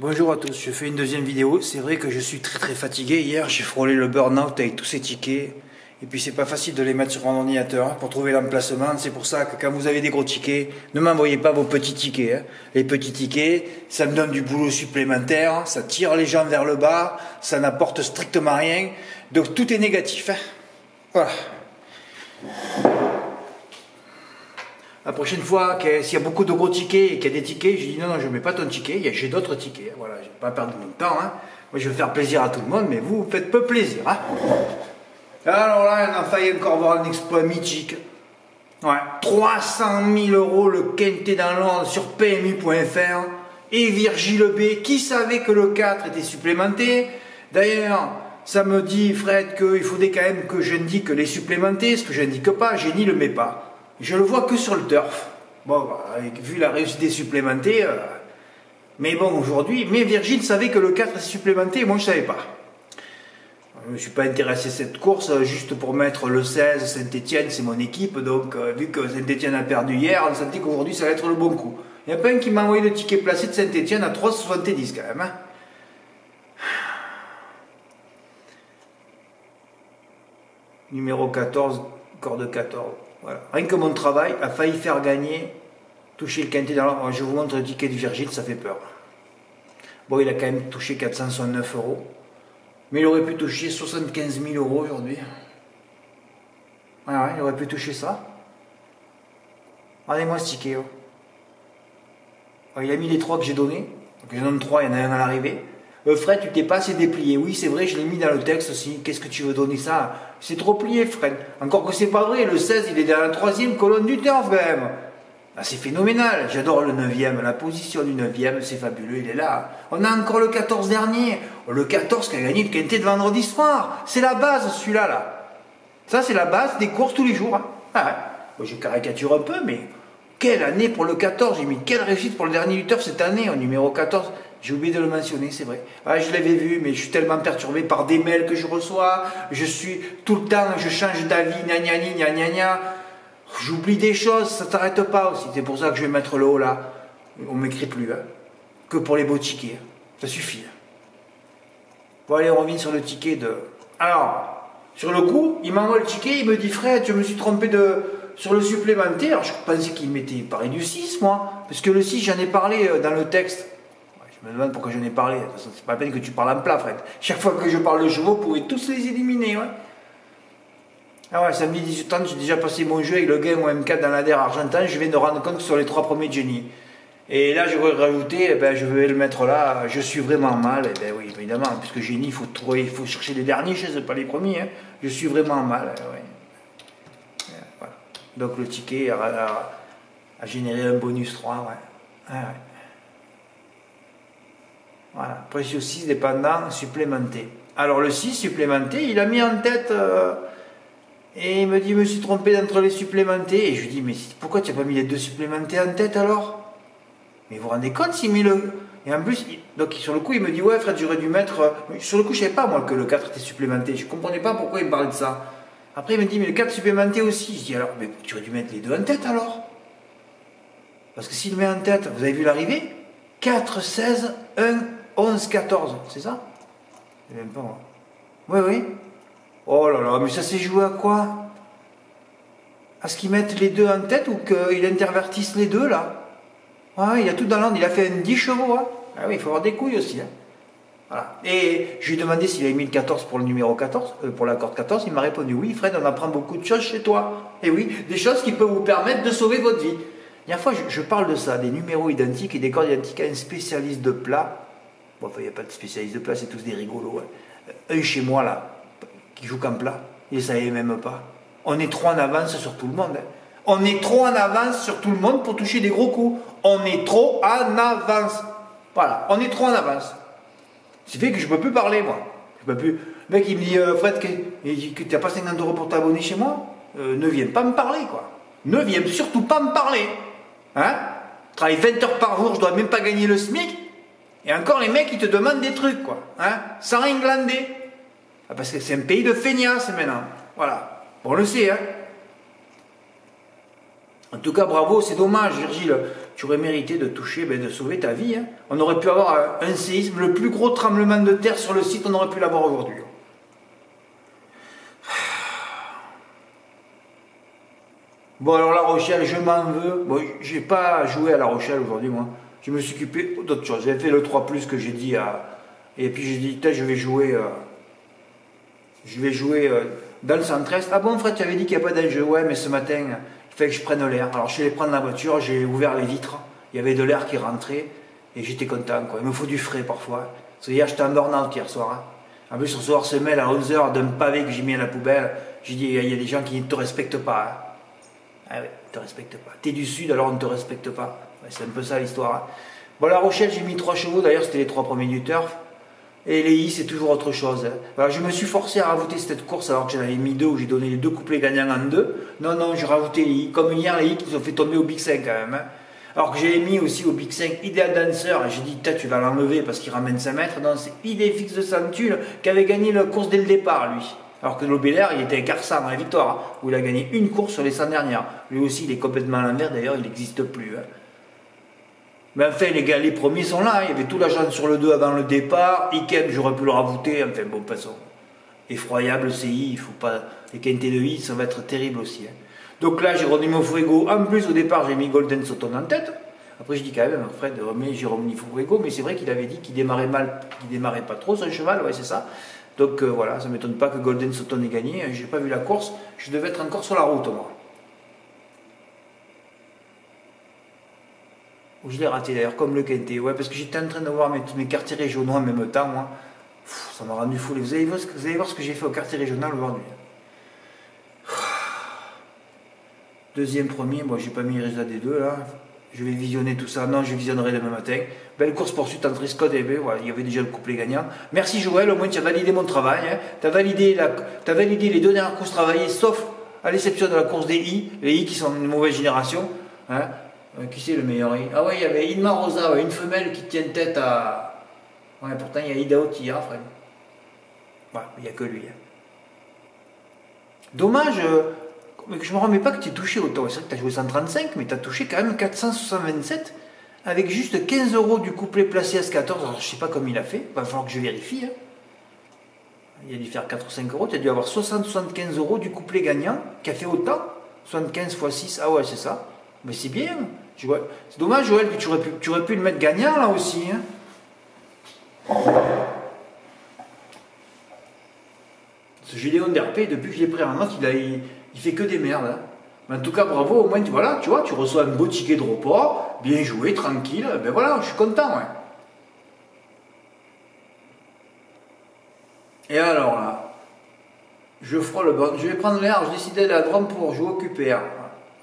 Bonjour à tous, je fais une deuxième vidéo. C'est vrai que je suis très fatigué. Hier j'ai frôlé le burn-out avec tous ces tickets. Et puis c'est pas facile de les mettre sur un ordinateur pour trouver l'emplacement. C'est pour ça que quand vous avez des gros tickets, ne m'envoyez pas vos petits tickets. Les petits tickets, ça me donne du boulot supplémentaire, ça tire les gens vers le bas, ça n'apporte strictement rien. Donc tout est négatif. Voilà. La prochaine fois, s'il y a beaucoup de gros tickets et qu'il y a des tickets, je dis non, je ne mets pas ton ticket, j'ai d'autres tickets. Voilà, je ne vais pas perdre mon temps. Moi, je veux faire plaisir à tout le monde, mais vous faites peu plaisir. Alors là, on a failli encore voir un exploit mythique. 300 000 € le quintet dans l'ordre sur PMU.fr. Et Virgile B, qui savait que le 4 était supplémenté. D'ailleurs, ça me dit, Fred, qu'il faudrait quand même que j'indique les supplémentés, ce que je n'indique pas, Génie ne le met pas. Je le vois que sur le turf. Bon, vu la réussite des supplémentés, mais bon, aujourd'hui, mais Virgile savait que le 4 est supplémenté, et moi je ne savais pas. Je ne me suis pas intéressé à cette course, juste pour mettre le 16, Saint-Etienne, c'est mon équipe, donc vu que Saint-Etienne a perdu hier, on sentait qu'aujourd'hui ça va être le bon coup. Il n'y a pas un qui m'a envoyé le ticket placé de Saint-Etienne à 3,70 quand même. Numéro 14, corde 14. Voilà. Rien que mon travail a failli faire gagner, toucher le quintet dans l'ordre. Je vous montre le ticket de Virgile, ça fait peur. Bon, il a quand même touché 469 €. Mais il aurait pu toucher 75 000 € aujourd'hui. Voilà, il aurait pu toucher ça. Regardez-moi ce ticket. Il a mis les 3 que j'ai donnés. Donc je donne 3, il y en a un à l'arrivée. Fred, tu t'es pas assez déplié. Oui, c'est vrai, je l'ai mis dans le texte aussi. Qu'est-ce que tu veux donner ça? C'est trop plié, Fred. Encore que c'est pas vrai, le 16, il est dans la 3e colonne du turf, quand même. C'est phénoménal. J'adore le 9e. La position du 9e, c'est fabuleux, il est là. On a encore le 14 dernier. Le 14 qui a gagné le quintet de vendredi soir. C'est la base, celui-là, là. Ça, c'est la base des courses tous les jours. Moi, je caricature un peu, mais quelle année pour le 14. J'ai mis quelle réussite pour le dernier du turf cette année, au numéro 14. J'ai oublié de le mentionner, c'est vrai. Je l'avais vu, mais je suis tellement perturbé par des mails que je reçois. Je suis tout le temps, je change d'avis, gna. J'oublie des choses, ça ne s'arrête pas aussi. C'est pour ça que je vais mettre le haut là. On ne m'écrit plus. Que pour les beaux tickets. Ça suffit. Bon, allez, on revient sur le ticket de... Alors, sur le coup, il m'envoie le ticket, il me dit, Fred, je me suis trompé sur le supplémentaire. Alors, je pensais qu'il m'était parlé du 6, moi. Parce que le 6, j'en ai parlé dans le texte. Je me demande pourquoi j'en ai parlé. De toute façon, c'est pas la peine que tu parles en plat, Fred. Chaque fois que je parle de chevaux, vous pouvez tous les éliminer. Samedi 18h, j'ai déjà passé mon jeu avec le gain au M4 dans l'ADER argentin. Je viens de rendre compte que sur les 3 premiers de Génie. Et là, je vais rajouter, je vais le mettre là. Je suis vraiment mal. Oui, évidemment, puisque Génie, il faut chercher les derniers chez eux, pas les premiers. Je suis vraiment mal. Voilà. Donc le ticket a généré un bonus 3. Voilà, précieux 6 dépendant supplémenté. Alors le 6 supplémenté, il a mis en tête et il me dit, je me suis trompé d'entre les supplémentés. Et je lui dis, mais pourquoi tu n'as pas mis les 2 supplémentés en tête alors? Mais vous vous rendez compte s'il met le... Et en plus, donc sur le coup, il me dit, ouais Fred, j'aurais dû mettre... Sur le coup, je ne savais pas moi que le 4 était supplémenté. Je ne comprenais pas pourquoi il me parlait de ça. Après, il me dit, mais le 4 supplémenté aussi. Je dis, alors, mais tu aurais dû mettre les 2 en tête alors. Parce que s'il met en tête, vous avez vu l'arrivée? 4, 16, 1... 11, 14, c'est ça? Même pas moi. Oui. Oh là là, mais ça s'est joué à quoi? À ce qu'ils mettent les 2 en tête ou qu'ils intervertissent les 2 là? Il a tout dans l'ordre, il a fait un 10 chevaux. Oui, il faut avoir des couilles aussi. Voilà. Et je lui ai demandé s'il avait mis le 14 pour le numéro 14, pour la corde 14, il m'a répondu oui, Fred, on apprend beaucoup de choses chez toi. Et oui, des choses qui peuvent vous permettre de sauver votre vie. La dernière fois, je parle de ça, des numéros identiques et des cordes identiques à un spécialiste de plat. Bon, il n'y a pas de spécialiste de plat, c'est tous des rigolos. Un chez moi, là, qui joue qu'en plat, il ne savait même pas. On est trop en avance sur tout le monde. On est trop en avance sur tout le monde pour toucher des gros coups. On est trop en avance. Voilà, on est trop en avance. Ce qui fait que je ne peux plus parler, moi. Je peux plus. Le mec, il me dit, Fred, que tu n'as pas 50 € pour t'abonner chez moi, ne viens pas me parler, quoi. Ne viens surtout pas me parler. Je travaille 20 heures par jour, je ne dois même pas gagner le SMIC. Et encore les mecs, ils te demandent des trucs, quoi. Sans rien glander. Parce que c'est un pays de feignasses, maintenant. Voilà. On le sait, En tout cas, bravo, c'est dommage, Virgile. Tu aurais mérité de toucher, de sauver ta vie. Hein. On aurait pu avoir un séisme, le plus gros tremblement de terre sur le site, on aurait pu l'avoir aujourd'hui. Bon, alors La Rochelle, je m'en veux. Bon, j'ai pas joué à La Rochelle aujourd'hui, moi. Je me suis occupé d'autres choses. J'ai fait le 3+, que j'ai dit à... Et puis j'ai dit, je vais jouer... dans le centre-est. Ah bon, Fred, tu avais dit qu'il n'y a pas d'enjeu. Ouais, mais ce matin, il fallait que je prenne l'air. Alors je suis allé prendre la voiture, j'ai ouvert les vitres. Il y avait de l'air qui rentrait. Et j'étais content, quoi. Il me faut du frais parfois. Parce que hier, j'étais en burn-out hier soir. Hein. En plus, recevoir ce mail à 11h d'un pavé que j'ai mis à la poubelle. J'ai dit, il y a des gens qui ne te respectent pas. Hein. Ah oui, ils ne te respectent pas. T'es du Sud, alors on ne te respecte pas. Ouais, c'est un peu ça l'histoire. Hein. Bon, La Rochelle, j'ai mis 3 chevaux. D'ailleurs, c'était les 3 premiers du turf. Et les I, c'est toujours autre chose. Hein. Voilà, je me suis forcé à rajouter cette course alors que j'en avais mis 2 où j'ai donné les 2 couplets gagnants en 2. Non, j'ai rajouté les I. Comme hier, les I qui nous ont fait tomber au Big 5 quand même. Hein. Alors que j'avais mis aussi au Big 5 Ideal Dancer. Et j'ai dit, tu vas l'enlever parce qu'il ramène 5 mètres. Non, c'est Idéfix de Santule qui avait gagné la course dès le départ, lui. Alors que l'Obélair, il était écart 100 dans la victoire, où il a gagné une course sur les 100 dernières. Lui aussi, il est complètement à l'envers, d'ailleurs, il n'existe plus. Hein. Mais enfin, les gars, les premiers sont là. Il y avait tout l'argent sur le 2 avant le départ. Ikem, j'aurais pu le rajouter. Enfin, bon, passons. Effroyable CI, il faut pas. Les quintés de I, ça va être terrible aussi. Hein. Donc là, Geronimo Fuego. En plus, au départ, j'ai mis Golden Soton en tête. Après, je dis quand même, Fred, remets Geronimo Fuego. Mais c'est vrai qu'il avait dit qu'il démarrait mal, qu'il démarrait pas trop son cheval. Ouais, c'est ça. Donc voilà, ça ne m'étonne pas que Golden Soton ait gagné. Je n'ai pas vu la course. Je devais être encore sur la route, moi. Ou je l'ai raté d'ailleurs, comme le quintet. Ouais, parce que j'étais en train de voir mes quartiers régionaux en même temps, moi. Ça m'a rendu fou. Vous allez voir ce que j'ai fait au quartier régional aujourd'hui. Deuxième, premier, moi j'ai pas mis les résultats des deux là. Je vais visionner tout ça. Non, je visionnerai demain matin. Belle course poursuite entre Scott et B. Voilà, il y avait déjà le couplet gagnant. Merci Joël, au moins tu as validé mon travail. Hein. Tu as validé les 2 dernières courses travaillées, sauf à l'exception de la course des I. Les I qui sont une mauvaise génération. Hein. Qui c'est le meilleur I? Ah ouais, il y avait Inma Rosa, ouais, une femelle qui tient tête à... Ouais, pourtant il y a Idaho Tia, frère. Ouais, il n'y a que lui. Hein. Dommage... je me remets pas que tu aies touché autant. C'est vrai que tu as joué 135, mais tu as touché quand même 427 avec juste 15 € du couplet placé à S14. Alors je sais pas comment il a fait, il va falloir que je vérifie. Hein. Il a dû faire 4 ou 5 €. Tu as dû avoir 75 € du couplet gagnant qui a fait autant. 75 x 6, ah ouais, c'est ça. Mais c'est bien. C'est dommage, Joël, que tu aurais pu le mettre gagnant là aussi. Hein. Ce Gédéon d'RP, depuis que je l'ai pris en note, il fait que des merdes. Hein. Mais en tout cas, bravo, au moins, voilà, tu vois, tu reçois un beau ticket de report, bien joué, tranquille, ben voilà, je suis content. Ouais. Et alors là, je vais prendre l'air, je décidais d'aller à Drôme pour jouer au QPR.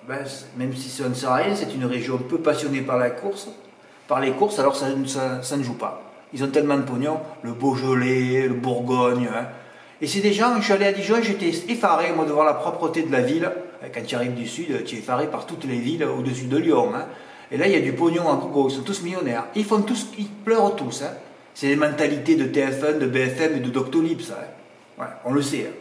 Ben, même si ça ne sert à rien, c'est une région peu passionnée par la course, par les courses, alors ça ne joue pas. Ils ont tellement de pognon, le Beaujolais, le Bourgogne. Hein. Et c'est des gens, je suis allé à Dijon, j'étais effaré, moi, de voir la propreté de la ville. Quand tu arrives du sud, tu es effaré par toutes les villes au-dessus de Lyon. Hein. Et là, il y a du pognon à gogo, ils sont tous millionnaires. Ils pleurent tous. Hein. C'est les mentalités de TF1, de BFM et de Doctolib, ça. Hein. Ouais, on le sait. Hein.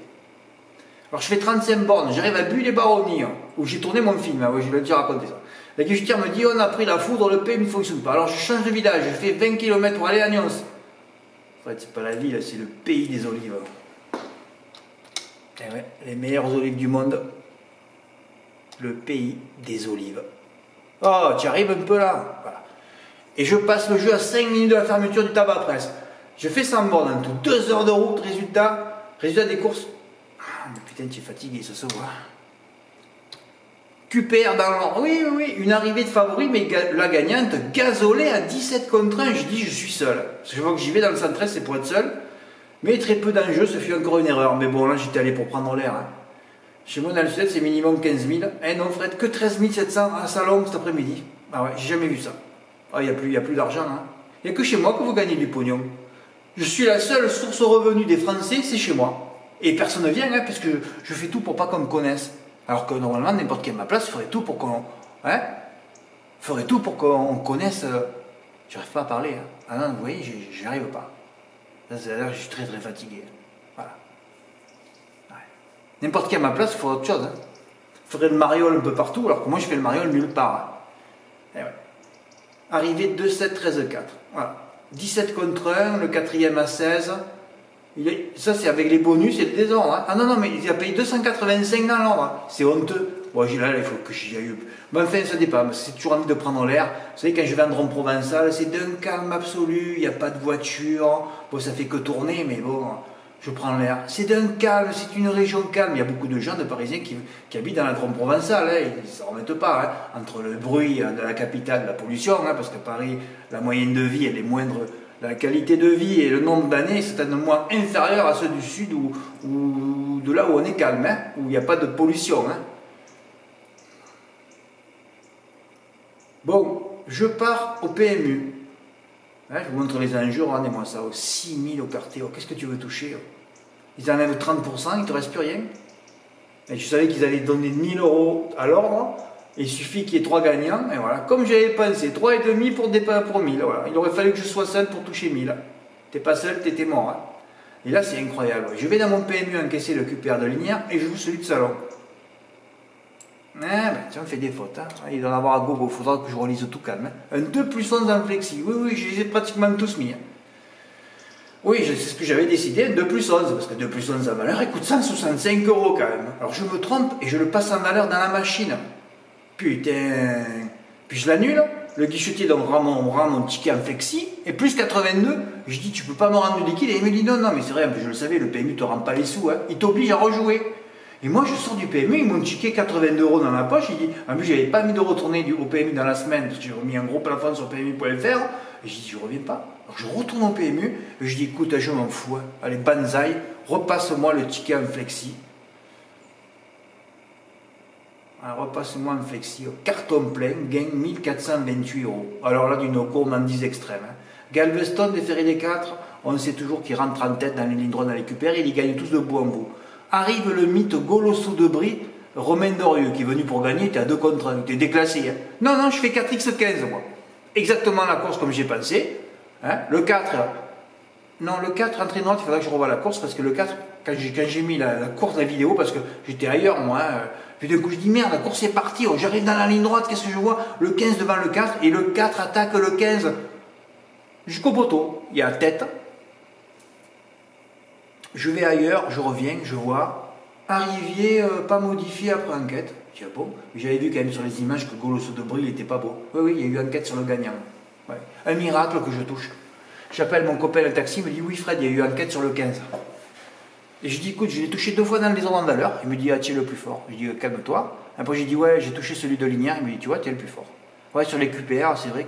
Alors je fais 35 bornes, j'arrive à Bulle-les-Baronnies, où j'ai tourné mon film, hein, je l'ai déjà raconté ça. La guichetière me dit, on a pris la foudre, le PM ne fonctionne pas. Alors je change de village, je fais 20 km pour aller à Nyons. En fait, c'est pas la ville, c'est le pays des olives. Et ouais, les meilleures olives du monde. Le pays des olives. Oh, tu arrives un peu là. Voilà. Et je passe le jeu à 5 minutes de la fermeture du tabac presse. Je fais 100 bornes en tout, 2 heures de route, résultat des courses. Ah, mais putain, tu es fatigué, ça se voit. QPR dans l'ordre. Oui, une arrivée de favori, mais la gagnante, Gazolet à 17 contre 1. Je dis, je suis seul. Parce que je vois que j'y vais dans le 113, c'est pour être seul. Mais très peu d'enjeux, ce fut encore une erreur. Mais bon, là, j'étais allé pour prendre l'air. Hein. Chez moi, dans le sud, c'est minimum 15 000. Eh non, Fred, que 13 700 à Salon cet après-midi. Ah ouais, j'ai jamais vu ça. Ah, il n'y a plus d'argent. Hein. Il n'y a que chez moi que vous gagnez du pognon. Je suis la seule source revenu des Français, c'est chez moi. Et personne ne vient, hein, parce que je fais tout pour pas qu'on me connaisse. Alors que normalement, n'importe qui à ma place ferait tout pour qu'on... Hein, ferait tout pour qu'on connaisse... J'arrive pas à parler. Hein. Ah non, vous voyez, j'y arrive pas. Là, je suis très fatigué. Voilà. Ouais. N'importe qui à ma place, il faut autre chose. Hein. ferait le mariole un peu partout, alors que moi je fais le mariole nulle part. Hein. Ouais. Arrivé 2-7, 13-4. Voilà. 17 contre 1, le quatrième à 16. Ça c'est avec les bonus et le désordre. Hein. Ah non, non, mais il a payé 285 dans l'ordre. Hein. C'est honteux. Bon, là, il faut que j'y aille. Mais enfin, ça dépend. C'est toujours envie de prendre l'air. Vous savez, quand je vais en Drôme provençal, c'est d'un calme absolu. Il n'y a pas de voiture. Bon, ça fait que tourner, mais bon, je prends l'air. C'est d'un calme. C'est une région calme. Il y a beaucoup de gens, de Parisiens, qui habitent dans la Drôme provençale. Hein. Ils ne s'en remettent pas. Hein. Entre le bruit de la capitale, la pollution, hein, parce que Paris, la moyenne de vie, elle est moindre. La qualité de vie et le nombre d'années, c'est certainement inférieur à ceux du sud ou de là où on est calme, hein, où il n'y a pas de pollution. Hein. Bon, je pars au PMU. Hein, je vous montre les enjeux, regardez-moi ça, 6 000 au Cartéo. Qu'est-ce que tu veux toucher? Ils enlèvent 30%, il ne te reste plus rien. Et je savais qu'ils allaient donner 1 000 € à l'ordre. Il suffit qu'il y ait 3 gagnants, et voilà. Comme j'avais pensé, 3,5 pour 1000, voilà. Il aurait fallu que je sois seul pour toucher 1000. T'es pas seul, t'étais mort. Hein. Et là, c'est incroyable. Je vais dans mon PMU encaisser le QPR de Linière et je joue celui de salon. Ben, ça me fait des fautes. Hein. Il doit en avoir à gogo, il faudra que je relise tout calme. Hein. Un 2+11 en flexi. Oui, je les ai pratiquement tous mis. Hein. Oui, c'est ce que j'avais décidé, un 2+11, parce que 2+11 en valeur, il coûte 165 € quand même. Alors je me trompe et je le passe en valeur dans la machine. Putain. Puis je l'annule. Le guichetier donc rend mon ticket en flexi. Et plus 82. Je dis, tu peux pas me rendre le liquide. Et il me dit, non, mais c'est vrai, je le savais, le PMU te rend pas les sous. Hein. Il t'oblige à rejouer. Et moi, je sors du PMU, ils m'ont ticket 82 € dans la poche. Il dit, en plus, j'avais pas mis de retourner au PMU dans la semaine, parce que j'ai remis un gros plafond sur PMU.fr. Et je dis, je reviens pas. Alors je retourne au PMU. Et je dis, écoute, je m'en fous. Hein. Allez, banzai, repasse-moi le ticket en flexi. Repasse-moi en flexi, carton plein, gain 1428 €. Alors là, d'une gourmandise extrême. Hein. Galveston, des Ferré des 4, on sait toujours qu'il rentre en tête dans les lignes droites, dans les QPR, ils gagnent tous de bout en bout. Arrive le mythe Golosso de Brie, Romain Dorieux, qui est venu pour gagner, tu es à 2 contre 1, tu es déclassé. Hein. Non, je fais 4x15, moi. Exactement la course comme j'ai pensé. Hein. Le 4, non, le 4, entrée droite, il faudra que je revoie la course, parce que le 4, quand j'ai mis la course de la vidéo, parce que j'étais ailleurs, moi, puis d'un coup je dis merde, la course est partie, oh, j'arrive dans la ligne droite, qu'est-ce que je vois? Le 15 devant le 4, et le 4 attaque le 15 jusqu'au poteau. Il y a la tête. Je vais ailleurs, je reviens, je vois arrivier pas modifié après enquête. Je dis ah bon, j'avais vu quand même sur les images que Golosso de Brie n'était pas beau. Oui, il y a eu enquête sur le gagnant. Ouais. Un miracle que je touche. J'appelle mon copain le taxi, il me dit oui Fred, il y a eu enquête sur le 15. Et je dis écoute, je l'ai touché 2 fois dans le désordre en valeur. Il me dit ah tu es le plus fort. Je dis calme-toi. Après j'ai dit ouais, j'ai touché celui de Linière. Il me dit tu vois, tu es le plus fort. Ouais, sur les QPR, c'est vrai que